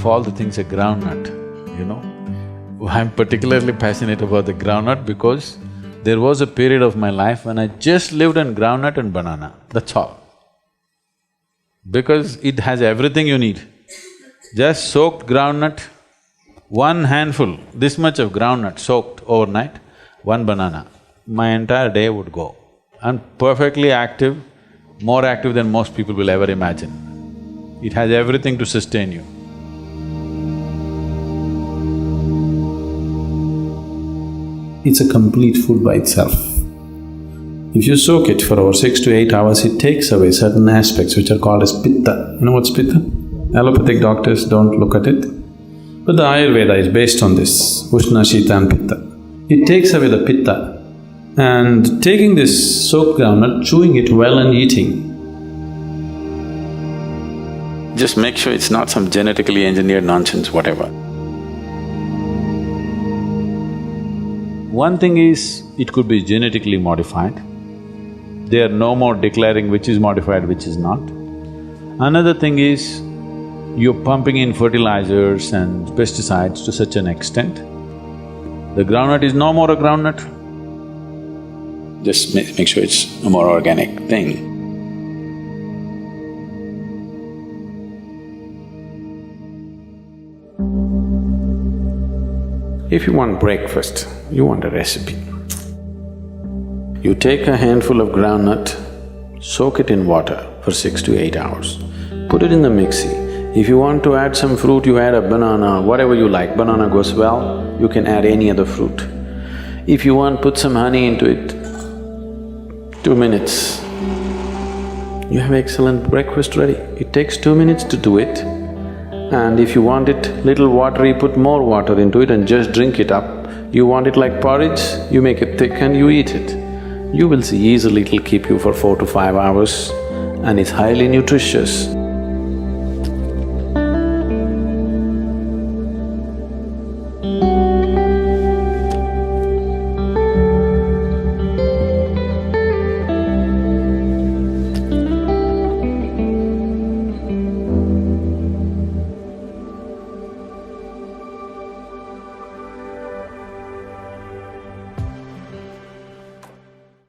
all the things a groundnut, you know. I'm particularly passionate about the groundnut because there was a period of my life when I just lived on groundnut and banana, that's all. Because it has everything you need. Just soaked groundnut, one handful, this much of groundnut soaked overnight, one banana, my entire day would go. I'm perfectly active, more active than most people will ever imagine. It has everything to sustain you. It's a complete food by itself. If you soak it for over 6 to 8 hours, it takes away certain aspects which are called as pitta. You know what's pitta? Allopathic doctors don't look at it, but the Ayurveda is based on this, Ushna, Shita and Pitta. It takes away the pitta, and taking this soaked groundnut, chewing it well and eating. Just make sure it's not some genetically engineered nonsense, whatever. One thing is, it could be genetically modified. They are no more declaring which is modified, which is not. Another thing is, you're pumping in fertilizers and pesticides to such an extent, the groundnut is no more a groundnut. Just make sure it's a more organic thing. If you want breakfast, you want a recipe. You take a handful of groundnut, soak it in water for 6 to 8 hours, put it in the mixie. If you want to add some fruit, you add a banana, whatever you like. Banana goes well, you can add any other fruit. If you want, put some honey into it, 2 minutes, you have excellent breakfast ready. It takes 2 minutes to do it. And if you want it little watery, put more water into it and just drink it up. You want it like porridge, you make it thick and you eat it. You will see easily it'll keep you for 4 to 5 hours and it's highly nutritious.